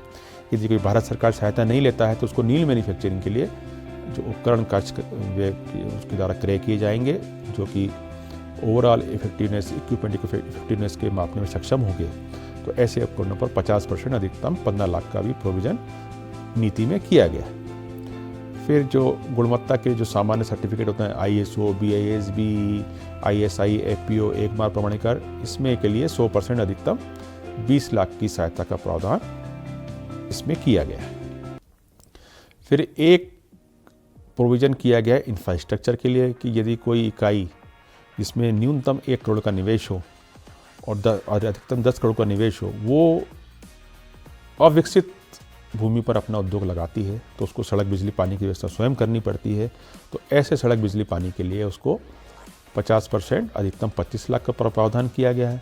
यदि कोई भारत सरकार सहायता नहीं लेता है तो उसको लीन मैन्युफैक्चरिंग के लिए जो उपकरण खर्च उसके द्वारा क्रय किए जाएंगे, जो कि ओवरऑल इफेक्टिवनेस, इक्विपमेंट इफेक्टिवनेस के मापने में सक्षम होंगे, तो ऐसे उपकरणों पर 50% अधिकतम 15 लाख का भी प्रोविज़न नीति में किया गया है। फिर जो गुणवत्ता के जो सामान्य सर्टिफिकेट होते हैं ISO, BISB, ISI, FPO, एक बार प्रमाणीकरण, इसमें के लिए 100% अधिकतम 20 लाख की सहायता का प्रावधान इसमें किया गया है। फिर एक प्रोविज़न किया गया है इंफ्रास्ट्रक्चर के लिए कि यदि कोई इकाई जिसमें न्यूनतम 1 करोड़ का निवेश हो और अधिकतम 10 करोड़ का निवेश हो, वो अविकसित भूमि पर अपना उद्योग लगाती है तो उसको सड़क, बिजली, पानी की व्यवस्था स्वयं करनी पड़ती है। तो ऐसे सड़क, बिजली, पानी के लिए उसको 50% अधिकतम 25 लाख का प्रावधान किया गया है।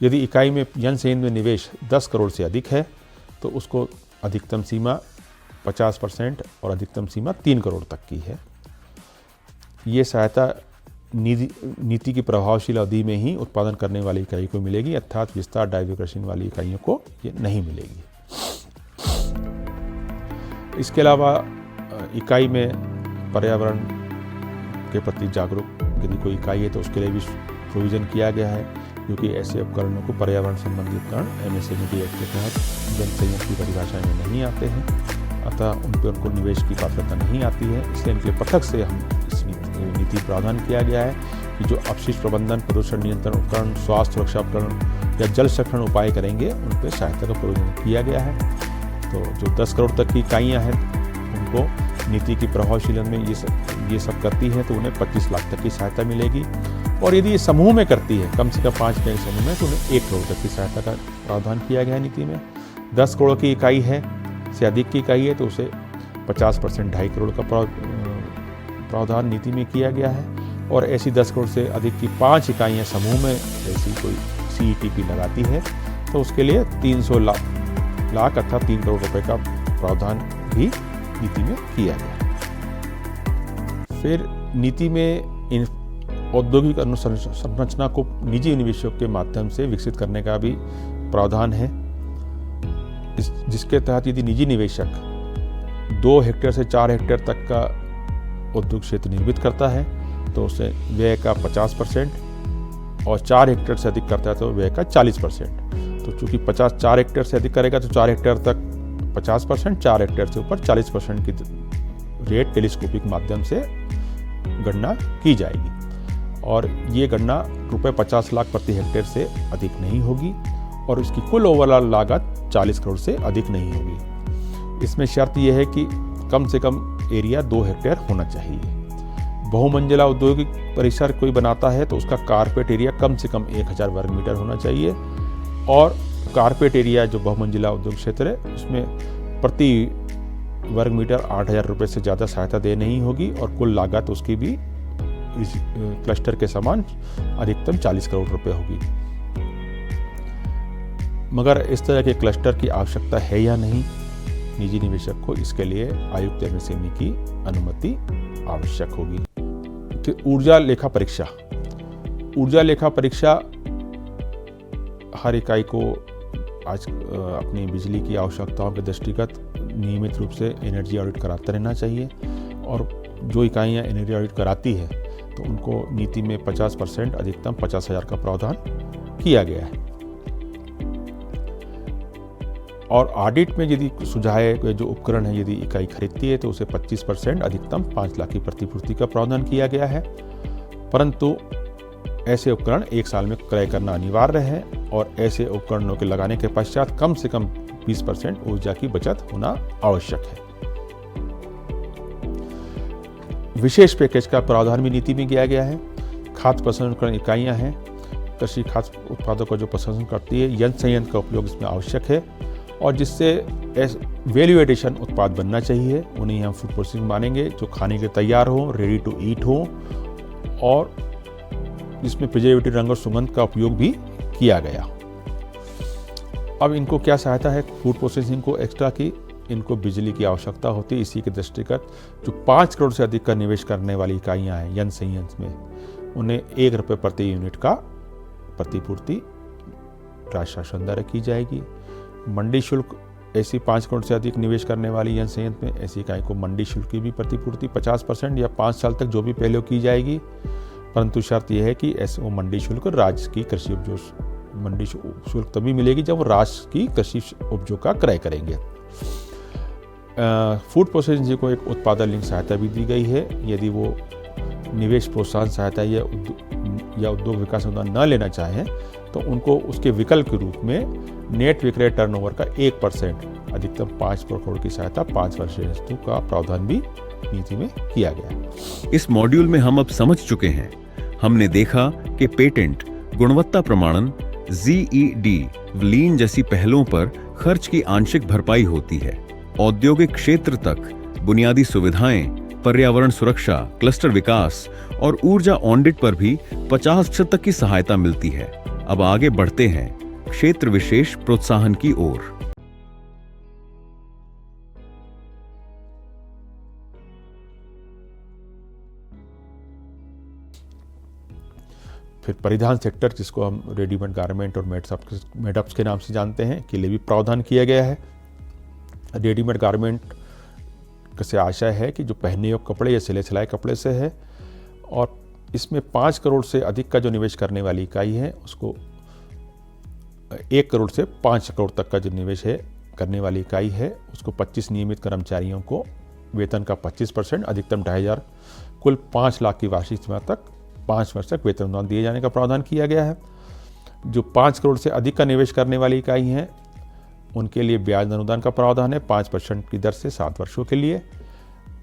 यदि इकाई में जन सहयोग में निवेश 10 करोड़ से अधिक है तो उसको अधिकतम सीमा 50% और अधिकतम सीमा 3 करोड़ तक की है। ये सहायता नीति की प्रभावशील अवधि में ही उत्पादन करने वाली इकाई को मिलेगी, अर्थात विस्तार, डाइवर्सिफिकेशन वाली इकाइयों को ये नहीं मिलेगी। इसके अलावा इकाई में पर्यावरण के प्रति जागरूक यदि कोई इकाई है तो उसके लिए भी प्रोविज़न किया गया है, क्योंकि ऐसे उपकरणों को पर्यावरण संबंधी उपकरण MSME एक्ट के तहत जन सहयोग की परिभाषा में नहीं आते हैं, अतः उन पर उनको निवेश की पात्रता नहीं आती है। इसलिए इनके पृथक से हम इस नीति प्रावधान किया गया है कि जो अपशिष्ट प्रबंधन, प्रदूषण नियंत्रण उपकरण, स्वास्थ्य सुरक्षा उपकरण या जल संरक्षण उपाय करेंगे उन पर सहायता का प्रोविज़न किया गया है। तो जो 10 करोड़ तक की इकाइयाँ हैं उनको नीति की प्रभावशीलन में ये सब करती है तो उन्हें 25 लाख तक की सहायता मिलेगी, और यदि ये समूह में करती है कम से कम 5 इकाई समूह में तो उन्हें 1 करोड़ तक की सहायता का प्रावधान किया गया है नीति में। 10 करोड़ की इकाई है से अधिक की इकाई है तो उसे 50% 2.5 करोड़ का प्रावधान नीति में किया गया है। और ऐसी 10 करोड़ से अधिक की 5 इकाइयाँ समूह में ऐसी कोई CETP लगाती है तो उसके लिए 300 लाख अर्थात 3 करोड़ रुपए का प्रावधान भी नीति में किया गया। फिर नीति में औद्योगिक अनुसंरचना को निजी निवेशकों के माध्यम से विकसित करने का भी प्रावधान है, जिसके तहत यदि निजी निवेशक 2 हेक्टेयर से 4 हेक्टेयर तक का उद्योग क्षेत्र निर्मित करता है तो उसे व्यय का 50% और 4 हेक्टेयर से अधिक करता है तो व्यय का 40%। तो चूंकि 4 हेक्टेयर से अधिक करेगा तो 4 हेक्टेयर तक 50%, 4 हेक्टेयर से ऊपर 40% की रेट टेलीस्कोपिक माध्यम से गणना की जाएगी, और ये गणना ₹50 लाख प्रति हेक्टेयर से अधिक नहीं होगी और इसकी कुल ओवरऑल लागत 40 करोड़ से अधिक नहीं होगी। इसमें शर्त यह है कि कम से कम एरिया 2 हेक्टेयर होना चाहिए। बहुमंजिला औद्योगिक परिसर कोई बनाता है तो उसका कारपेट एरिया कम से कम 1000 वर्ग मीटर होना चाहिए, और कारपेट एरिया जो बहुमंजिला उद्योग क्षेत्र है उसमें प्रति वर्ग मीटर 8000 रुपये से ज़्यादा सहायता दे नहीं होगी, और कुल लागत उसकी भी इस क्लस्टर के समान अधिकतम 40 करोड़ रुपए होगी। मगर इस तरह के क्लस्टर की आवश्यकता है या नहीं, निजी निवेशक को इसके लिए आयुक्त एमएसएमई की अनुमति आवश्यक होगी। फिर ऊर्जा लेखा परीक्षा। ऊर्जा लेखा परीक्षा हर इकाई को आज अपनी बिजली की आवश्यकताओं के दृष्टिगत नियमित रूप से एनर्जी ऑडिट कराते रहना चाहिए, और जो इकाइयाँ एनर्जी ऑडिट कराती है तो उनको नीति में 50% अधिकतम 50,000 का प्रावधान किया गया है। और ऑडिट में यदि सुझाए गए जो उपकरण है यदि इकाई खरीदती है तो उसे 25% अधिकतम 5 लाख की प्रतिपूर्ति का प्रावधान किया गया है, परंतु ऐसे उपकरण 1 साल में क्रय करना अनिवार्य है और ऐसे उपकरणों के लगाने के पश्चात कम से कम 20% ऊर्जा की बचत होना आवश्यक है। विशेष पैकेज का प्रावधान भी नीति में किया गया है। खाद्य प्रसंस्करण इकाइयां हैं, कृषि खाद्य उत्पादों का जो प्रसंस्करण करती है, यंत्र संयंत्र का उपयोग इसमें आवश्यक है, और जिससे वैल्यू एडिशन उत्पाद बनना चाहिए उन्हें हम फूड प्रोसेसिंग मानेंगे, जो खाने के तैयार हो, रेडी टू ईट हो, और जिसमें प्रिजर्वेटिव रंग और सुगंध का उपयोग भी किया गया। अब इनको क्या सहायता है फूड प्रोसेसिंग को एक्स्ट्रा की, इनको बिजली की आवश्यकता होती है। इसी के दृष्टिगत जो 5 करोड़ से अधिक का निवेश करने वाली इकाइयां हैं यंत्र संयंत्र में, उन्हें ₹1 प्रति यूनिट का प्रतिपूर्ति राज्य शासन द्वारा की जाएगी। मंडी शुल्क, ऐसी 5 करोड़ से अधिक निवेश करने वाली यंत्र संयंत्र में ऐसी इकाई को मंडी शुल्क की भी प्रतिपूर्ति 50% या 5 साल तक जो भी पहले की जाएगी, परंतु शर्त यह है कि ऐसे वो मंडी शुल्क राज्य की कृषि उपजों मंडी शुल्क तभी मिलेगी जब वो राज्य की कृषि उपजों का क्रय करेंगे। फूड प्रोसेसिंग को एक उत्पादन लिंक सहायता भी दी गई है। यदि वो निवेश प्रोत्साहन सहायता या उद्योग विकास अनुदान न लेना चाहें तो उनको उसके विकल्प के रूप में नेट विक्रय टर्नओवर का 1% अधिकतम 5 करोड़ की सहायता 5 वर्षीय हेतु का प्रावधान भी नीति में किया गया है। इस मॉड्यूल में हम अब समझ चुके हैं। हमने देखा कि पेटेंट, गुणवत्ता प्रमाणन, ZED, विलीन जैसी पहलों पर खर्च की आंशिक भरपाई होती है। औद्योगिक क्षेत्र तक बुनियादी सुविधाएं, पर्यावरण सुरक्षा, क्लस्टर विकास और ऊर्जा ऑडिट पर भी 50% तक की सहायता मिलती है। अब आगे बढ़ते हैं क्षेत्र विशेष प्रोत्साहन की ओर। फिर परिधान सेक्टर, जिसको हम रेडीमेड गारमेंट और मेडअप्स के नाम से जानते हैं, के लिए भी प्रावधान किया गया है। रेडीमेड गारमेंट से आशय है कि जो पहने योग्य कपड़े या सिले सिलाए कपड़े से है, और इसमें 5 करोड़ से अधिक का जो निवेश करने वाली इकाई है उसको 1 करोड़ से 5 करोड़ तक का जो निवेश है करने वाली इकाई है उसको 25 नियमित कर्मचारियों को वेतन का 25% अधिकतम 2,500 कुल 5 लाख की वार्षिक सीमा तक 5 वर्ष तक वेतन अनुदान दिए जाने का प्रावधान किया गया है। जो 5 करोड़ से अधिक का निवेश करने वाली इकाई हैं उनके लिए ब्याज अनुदान का प्रावधान है 5% की दर से 7 वर्षों के लिए,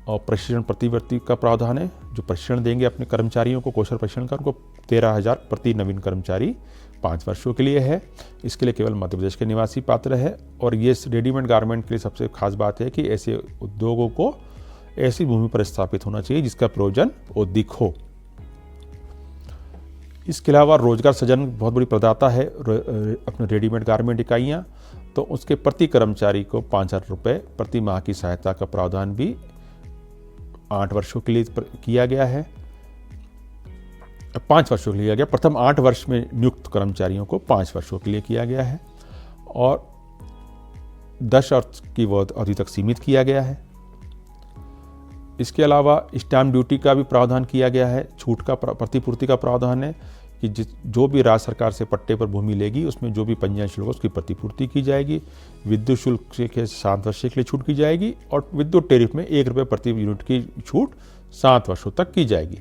और प्रशिक्षण प्रतिवर्ती का प्रावधान है। जो प्रशिक्षण देंगे अपने कर्मचारियों को कौशल प्रशिक्षण का, उनको 13,000 प्रति नवीन कर्मचारी 5 वर्षों के लिए है। इसके लिए केवल मध्य प्रदेश के निवासी पात्र है। और ये रेडीमेड गारमेंट के लिए सबसे खास बात है कि ऐसे उद्योगों को ऐसी भूमि पर स्थापित होना चाहिए जिसका प्रयोजन औद्योगिक हो। इसके अलावा रोजगार सृजन बहुत बड़ी प्रदाता है अपने रेडीमेड गारमेंट इकाइयाँ, तो उसके प्रति कर्मचारी को 5,000 रुपये प्रति माह की सहायता का प्रावधान भी 8 वर्षों के लिए किया गया है। 5 वर्षों के लिए किया गया, प्रथम 8 वर्ष में नियुक्त कर्मचारियों को 5 वर्षों के लिए किया गया है, और 10 वर्ष की अवधि तक सीमित किया गया है। इसके अलावा स्टैम्प ड्यूटी का भी प्रावधान किया गया है। छूट का प्रतिपूर्ति का प्रावधान है कि जो भी राज्य सरकार से पट्टे पर भूमि लेगी उसमें जो भी पंजीयन शुल्क उसकी प्रतिपूर्ति की जाएगी। विद्युत शुल्क के 7 वर्ष के लिए छूट की जाएगी, और विद्युत टैरिफ में ₹1 प्रति यूनिट की छूट 7 वर्षों तक की जाएगी।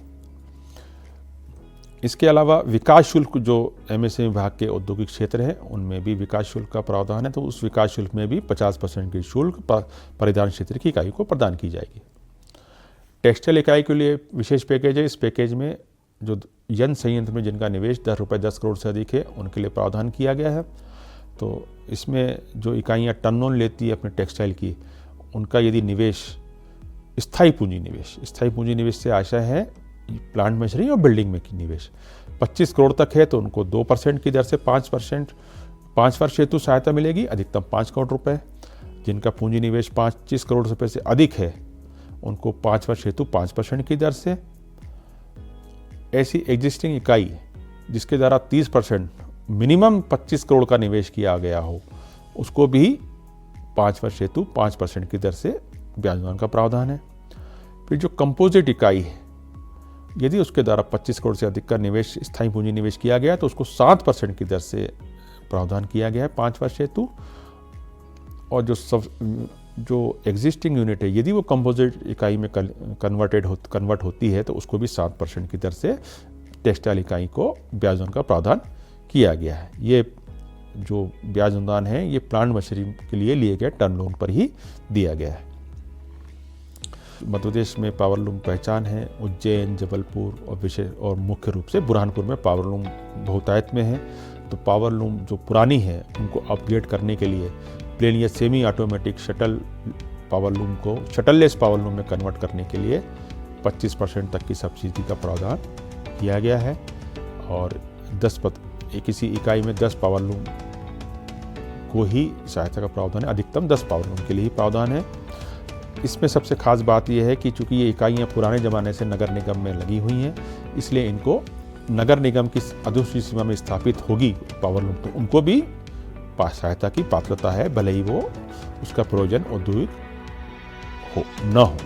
इसके अलावा विकास शुल्क, जो एमएसएमई विभाग के औद्योगिक क्षेत्र है उनमें भी विकास शुल्क का प्रावधान है, तो उस विकास शुल्क में भी 50% की शुल्क परिधान क्षेत्र की इकाई को प्रदान की जाएगी। टेक्सटाइल इकाई के लिए विशेष पैकेज है। इस पैकेज में जो यंत्र संयंत्र में जिनका निवेश ₹10 करोड़ से अधिक है उनके लिए प्रावधान किया गया है। तो इसमें जो इकाइयाँ टर्नओवर लेती है अपने टेक्सटाइल की, उनका यदि निवेश स्थायी पूंजी निवेश से आशय है प्लांट मशीनरी और बिल्डिंग में की निवेश 25 करोड़ तक है तो उनको 2% की दर से 5 वर्ष हेतु सहायता मिलेगी, अधिकतम 5 करोड़ रुपए। जिनका पूंजी निवेश 25 करोड़ रुपए से अधिक है उनको 5 वर्ष हेतु 5% की दर से, ऐसी एग्जिस्टिंग इकाई जिसके द्वारा 30% मिनिमम 25 करोड़ का निवेश किया गया हो उसको भी 5 वर्ष हेतु 5% की दर से ब्याज अनुदान का प्रावधान है। फिर जो कंपोजिट इकाई है, यदि उसके द्वारा 25 करोड़ से अधिक का निवेश स्थायी पूंजी निवेश किया गया तो उसको 7% की दर से प्रावधान किया गया है 5 वर्ष हेतु। और जो एग्जिस्टिंग यूनिट है यदि वो कंपोजिट इकाई में कन्वर्ट होती है तो उसको भी 7% की दर से टेक्सटाइल इकाई को ब्याज अनुदान का प्रावधान किया गया है। ये जो ब्याज अनुदान है ये प्लांट मशीनरी के लिए लिए गए टर्म लोन पर ही दिया गया है। मध्य प्रदेश में पावर लूम पहचान है, उज्जैन, जबलपुर और मुख्य रूप से बुरहानपुर में पावर लूम बहुतायत में है। तो पावर लूम जो पुरानी है उनको अपग्रेड करने के लिए प्लेन या semi automatic shuttleless power loom में कन्वर्ट करने के लिए 25% तक की सब्सिडी का प्रावधान किया गया है। और किसी इकाई में 10 पावर लूम को ही सहायता का प्रावधान है, अधिकतम 10 पावर लूम के लिए ही प्रावधान है। इसमें सबसे खास बात यह है कि चूंकि ये इकाइयाँ पुराने ज़माने से नगर निगम में लगी हुई हैं, इसलिए इनको नगर निगम की अधूरी सीमा में स्थापित होगी पावर लूम, तो उनको भी सहायता की पात्रता है, भले ही वो उसका प्रयोजन औद्योगिक हो न हो।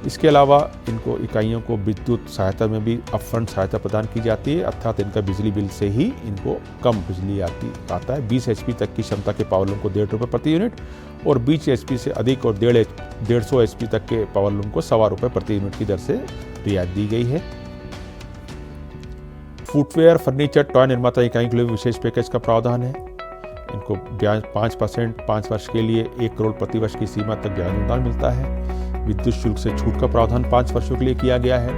इसके अलावा इनको इकाइयों को विद्युत सहायता में भी अपफ्रंट सहायता प्रदान की जाती है, अर्थात इनका बिजली बिल से ही इनको कम बिजली आता है। 20 HP तक की क्षमता के पावर लूम को ₹1.5 प्रति यूनिट और 20 HP से अधिक और 150 HP तक के पावर लूम को ₹1.25 प्रति यूनिट की दर से रियायत दी गई है। फुटवेयर, फर्नीचर, टॉय निर्माता इकाइयों के लिए विशेष पैकेज का प्रावधान है। इनको ब्याज 5% 5 वर्ष के लिए 1 करोड़ प्रति वर्ष की सीमा तक ब्याज अनुदान मिलता है। विद्युत शुल्क से छूट का प्रावधान 5 वर्षों के लिए किया गया है।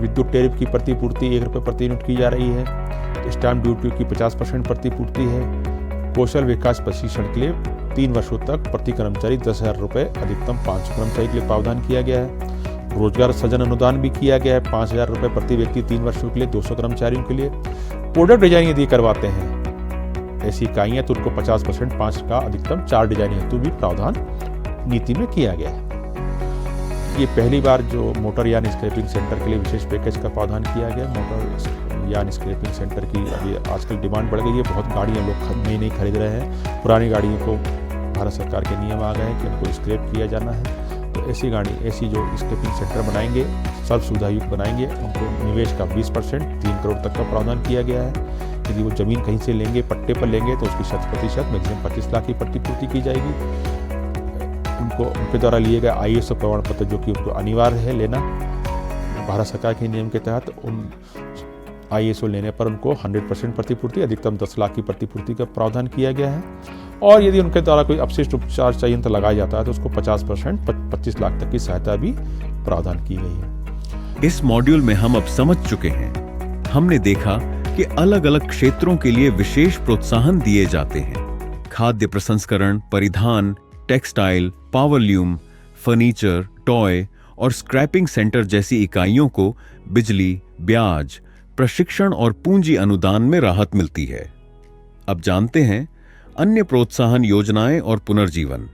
विद्युत टैरिफ की प्रतिपूर्ति ₹1 प्रति यूनिट की जा रही है। स्टैम्प ड्यूटी की 50% प्रतिपूर्ति है। कौशल विकास प्रशिक्षण के लिए 3 वर्षों तक प्रति कर्मचारी ₹10,000, अधिकतम 500 कर्मचारी के लिए प्रावधान किया गया है। रोजगार सृजन अनुदान भी किया गया है ₹5,000 प्रति व्यक्ति 3 वर्षों के लिए 200 कर्मचारियों के लिए। प्रोडक्ट डिजाइन यदि करवाते हैं ऐसी इकाइयाँ तो उनको 50% 5 का अधिकतम 4 डिजाइन हेतु भी प्रावधान नीति में किया गया है। ये पहली बार जो मोटर यान स्क्रैपिंग सेंटर के लिए विशेष पैकेज का प्रावधान किया गया। मोटर यान स्क्रैपिंग सेंटर की अभी आजकल डिमांड बढ़ गई है, बहुत गाड़ियाँ लोग नई खरीद रहे हैं। पुरानी गाड़ियों को भारत सरकार के नियम आ गए हैं कि उनको स्क्रैप किया जाना है, तो ऐसी जो स्क्रैपिंग सेंटर बनाएंगे, सर्व सुविधायुक्त बनाएंगे, उनको निवेश का 20% 3 करोड़ तक का प्रावधान किया गया है। यदि वो ज़मीन कहीं से लेंगे, पट्टे पर लेंगे, तो उसकी 100% मैक्सिमम 25 लाख की प्रतिपूर्ति की जाएगी। उनके द्वारा लिए गए ISO प्रमाण पत्र जो कि उनको अनिवार्य है लेना भारत सरकार के नियम के तहत, उन ISO लेने पर उनको 100% प्रतिपूर्ति, अधिकतम 10 लाख की प्रतिपूर्ति का प्रावधान किया गया है। और यदि उनके द्वारा कोई अपशिष्ट उपचार संयंत्र लगाया जाता है तो उसको 50% 25 लाख तक की सहायता भी प्रावधान की गई है। इस मॉड्यूल में हम अब समझ चुके हैं। हमने देखा कि अलग अलग क्षेत्रों के लिए विशेष प्रोत्साहन दिए जाते हैं। खाद्य प्रसंस्करण, परिधान, टेक्सटाइल, पावरल्यूम, फर्नीचर, टॉय और स्क्रैपिंग सेंटर जैसी इकाइयों को बिजली, ब्याज, प्रशिक्षण और पूंजी अनुदान में राहत मिलती है। अब जानते हैं अन्य प्रोत्साहन योजनाएं और पुनर्जीवन।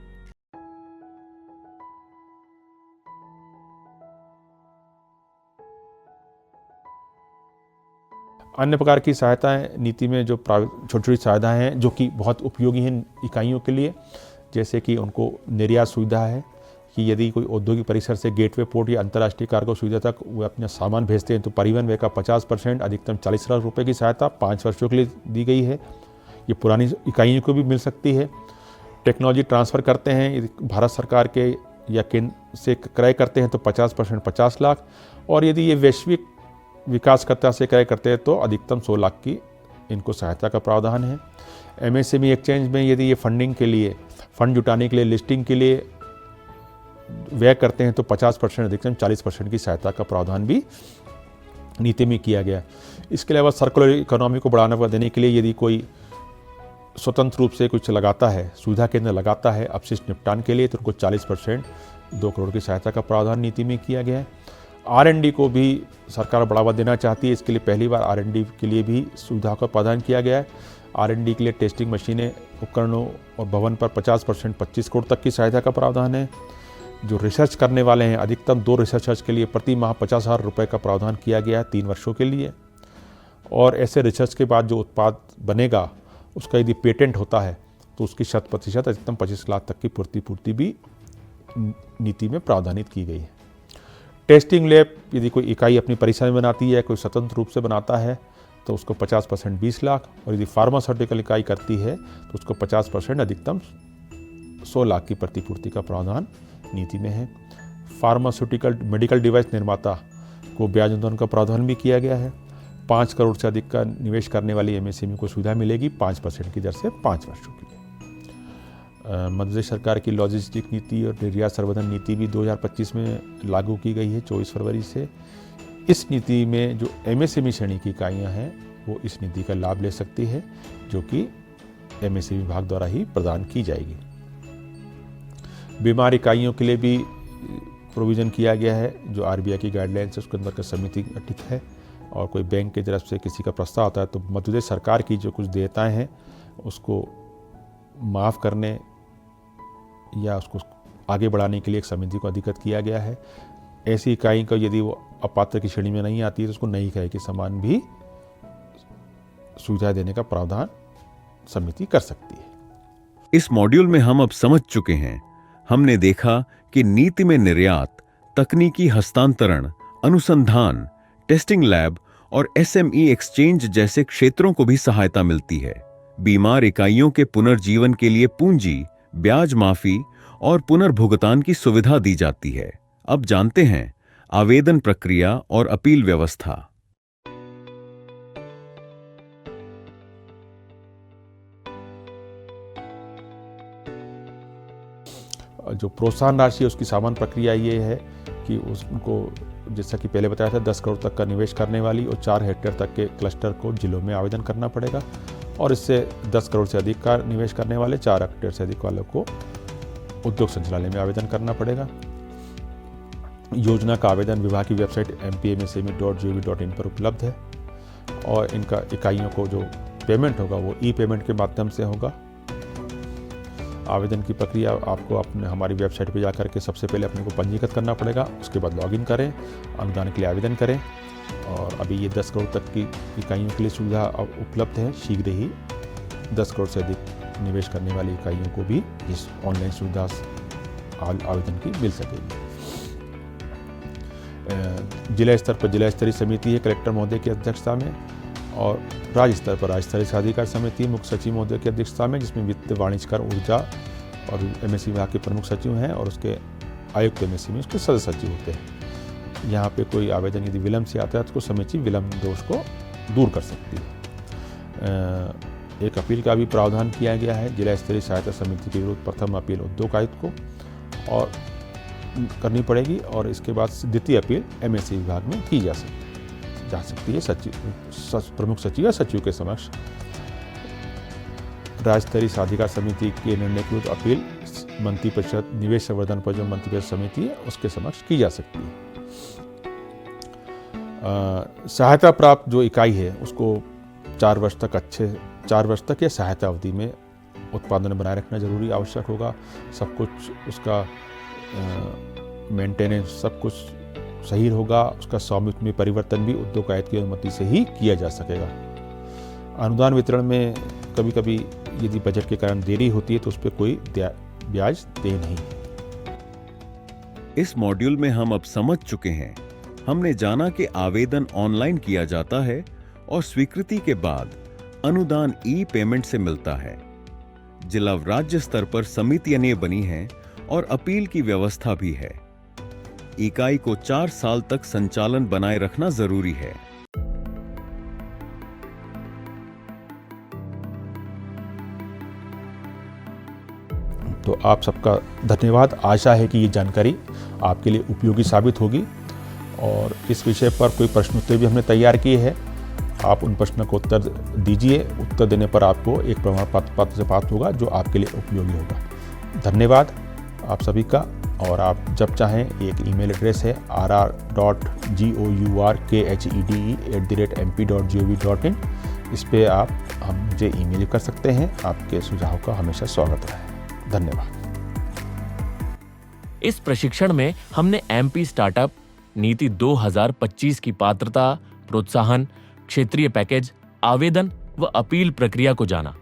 अन्य प्रकार की सहायताएं नीति में जो छोटी छोटी सहायताएं हैं जो कि बहुत उपयोगी हैं इकाइयों के लिए, जैसे कि उनको निर्यात सुविधा है कि यदि कोई औद्योगिक परिसर से गेटवे पोर्ट या अंतर्राष्ट्रीय कार्गो सुविधा तक वो अपना सामान भेजते हैं तो परिवहन व्यय का 50% अधिकतम ₹40 लाख की सहायता 5 वर्षों के लिए दी गई है। ये पुरानी इकाइयों को भी मिल सकती है। टेक्नोलॉजी ट्रांसफ़र करते हैं यदि भारत सरकार के या केंद्र से क्रय करते हैं तो 50% 50 लाख, और यदि ये वैश्विक विकासकर्ता से क्रय करते हैं तो अधिकतम 100 लाख की इनको सहायता का प्रावधान है। MSME एक्सचेंज में यदि ये फंडिंग के लिए, फंड जुटाने के लिए, लिस्टिंग के लिए व्यय करते हैं तो 50% अधिकतम 40% की सहायता का प्रावधान भी नीति में किया गया। इसके अलावा सर्कुलर इकोनॉमी को बढ़ावा देने के लिए यदि कोई स्वतंत्र रूप से कुछ लगाता है, सुविधा केंद्र लगाता है अपशिष्ट निपटान के लिए, तो उनको 40% 2 करोड़ की सहायता का प्रावधान नीति में किया गया है। R&D को भी सरकार बढ़ावा देना चाहती है, इसके लिए पहली बार R&D के लिए भी सुविधा का प्रावधान किया गया है। R&D के लिए टेस्टिंग मशीनें, उपकरणों और भवन पर 50% 25 करोड़ तक की सहायता का प्रावधान है। जो रिसर्च करने वाले हैं, अधिकतम 2 रिसर्चर्स के लिए प्रति माह 50,000 रुपये का प्रावधान किया गया है 3 वर्षों के लिए। और ऐसे रिसर्च के बाद जो उत्पाद बनेगा उसका यदि पेटेंट होता है तो उसकी 100% अधिकतम 25 लाख तक की पूर्ति भी नीति में प्रावधानित की गई है। टेस्टिंग लैब यदि कोई इकाई अपनी परिसर में बनाती है, कोई स्वतंत्र रूप से बनाता है तो उसको 50% 20 लाख, और यदि फार्मास्यूटिकल इकाई करती है तो उसको 50% अधिकतम 100 लाख की प्रतिपूर्ति का प्रावधान नीति में है। फार्मास्यूटिकल मेडिकल डिवाइस निर्माता को ब्याज अनुदान का प्रावधान भी किया गया है। 5 करोड़ से अधिक का निवेश करने वाली MSME को सुविधा मिलेगी 5% की दर से 5 वर्षों के लिए। मध्य प्रदेश सरकार की लॉजिस्टिक नीति और निर्यात संवर्धन नीति भी 2025 में लागू की गई है 24 फरवरी से। इस नीति में जो MSME श्रेणी की इकाइयाँ हैं वो इस नीति का लाभ ले सकती है, जो कि MSME विभाग द्वारा ही प्रदान की जाएगी। बीमार इकाइयों के लिए भी प्रोविज़न किया गया है। जो RBI की गाइडलाइंस है उसके अंदर का समिति गठित है, और कोई बैंक की तरफ से किसी का प्रस्ताव आता है तो मध्य प्रदेश सरकार की जो कुछ देयताएं हैं उसको माफ़ करने या उसको आगे बढ़ाने के लिए एक समिति को अधिकृत किया गया है। ऐसी इकाई को यदि वो अपात्र की श्रेणी में नहीं आती है तो उसको नई इकाई के समान भी सुविधा देने का प्रावधान समिति कर सकती है। इस मॉड्यूल में हम अब समझ चुके हैं। हमने देखा कि नीति में निर्यात, तकनीकी हस्तांतरण, अनुसंधान, टेस्टिंग लैब और SME एक्सचेंज जैसे क्षेत्रों को भी सहायता मिलती है। बीमार इकाइयों के पुनर्जीवन के लिए पूंजी, ब्याज माफी और पुनर्भुगतान की सुविधा दी जाती है। अब जानते हैं आवेदन प्रक्रिया और अपील व्यवस्था। जो प्रोत्साहन राशि है उसकी सामान्य प्रक्रिया ये है कि उसको, जैसा कि पहले बताया था, 10 करोड़ तक का निवेश करने वाली और 4 हेक्टेयर तक के क्लस्टर को जिलों में आवेदन करना पड़ेगा, और इससे 10 करोड़ से अधिक का निवेश करने वाले 4 हेक्टेयर से अधिक वालों को उद्योग संचालय में आवेदन करना पड़ेगा। योजना का आवेदन विभाग की वेबसाइट mpmsme.gov.in पर उपलब्ध है, और इनका इकाइयों को जो पेमेंट होगा वो ई-पेमेंट के माध्यम से होगा। आवेदन की प्रक्रिया आपको अपने हमारी वेबसाइट पर जाकर के सबसे पहले अपने को पंजीकृत करना पड़ेगा, उसके बाद लॉगिन करें, अनुदान के लिए आवेदन करें, और अभी ये 10 करोड़ तक की इकाइयों के लिए सुविधा उपलब्ध है। शीघ्र ही 10 करोड़ से अधिक निवेश करने वाली इकाइयों को भी इस ऑनलाइन सुविधा आवेदन की मिल सकेगी। जिला स्तर पर जिला स्तरीय समिति है कलेक्टर महोदय की अध्यक्षता में, और राज्य स्तर पर राज्य स्तरीय साधिकार समिति मुख्य सचिव महोदय की अध्यक्षता में, जिसमें वित्त, वाणिज्य कर, ऊर्जा और MSME विभाग के प्रमुख सचिव हैं, और उसके आयुक्त MSME उसके सदस्य सचिव होते हैं। यहाँ पे कोई आवेदन यदि विलम्ब से आता है तो समिति विलम्ब दोष को दूर कर सकती है। एक अपील का भी प्रावधान किया गया है। जिला स्तरीय सहायता समिति के विरुद्ध प्रथम अपील उद्योग आयुक्त को और करनी पड़ेगी, और इसके बाद द्वितीय अपील MSME विभाग में की जा सकती है प्रमुख सचिव या सचिव के समक्ष। राज्य स्तरीय साधिकार समिति के निर्णय के विरुद्ध अपील मंत्रिपरिषद निवेश संवर्धन पर जो मंत्रिपरिषद समिति है उसके समक्ष की जा सकती है। सहायता प्राप्त जो इकाई है उसको 4 वर्ष तक या सहायता अवधि में उत्पादन बनाए रखना जरूरी आवश्यक होगा। सब कुछ उसका मेंटेनेंस सब कुछ सही होगा। उसका स्वामित्व में परिवर्तन भी उद्योग आयुक्त की अनुमति से ही किया जा सकेगा। अनुदान वितरण में कभी कभी यदि बजट के कारण देरी होती है तो उस पर कोई ब्याज दे नहीं। इस मॉड्यूल में हम अब समझ चुके हैं। हमने जाना कि आवेदन ऑनलाइन किया जाता है और स्वीकृति के बाद अनुदान ई-पेमेंट से मिलता है। जिला राज्य स्तर पर समितियां बनी हैं और अपील की व्यवस्था भी है। इकाई को 4 साल तक संचालन बनाए रखना जरूरी है। तो आप सबका धन्यवाद। आशा है कि ये जानकारी आपके लिए उपयोगी साबित होगी, और इस विषय पर कोई प्रश्न उत्तर भी हमने तैयार किए हैं। आप उन प्रश्नों को उत्तर दीजिए। उत्तर देने पर आपको एक प्रमाण पत्र से प्राप्त होगा जो आपके लिए उपयोगी होगा। धन्यवाद आप सभी का। और आप जब चाहें, एक ईमेल एड्रेस है rr.gourkhed@mp.gov.in, इस पे आप मुझे ईमेल कर सकते हैं। आपके सुझाव का हमेशा स्वागत रहे। धन्यवाद। इस प्रशिक्षण में हमने एमपी स्टार्टअप नीति 2025 की पात्रता, प्रोत्साहन, क्षेत्रीय पैकेज, आवेदन व अपील प्रक्रिया को जाना।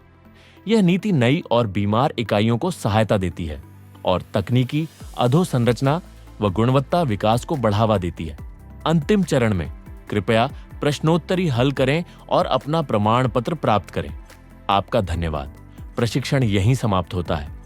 यह नीति नई और बीमार इकाइयों को सहायता देती है और तकनीकी अधोसंरचना व गुणवत्ता विकास को बढ़ावा देती है। अंतिम चरण में कृपया प्रश्नोत्तरी हल करें और अपना प्रमाण पत्र प्राप्त करें। आपका धन्यवाद। प्रशिक्षण यहीं समाप्त होता है।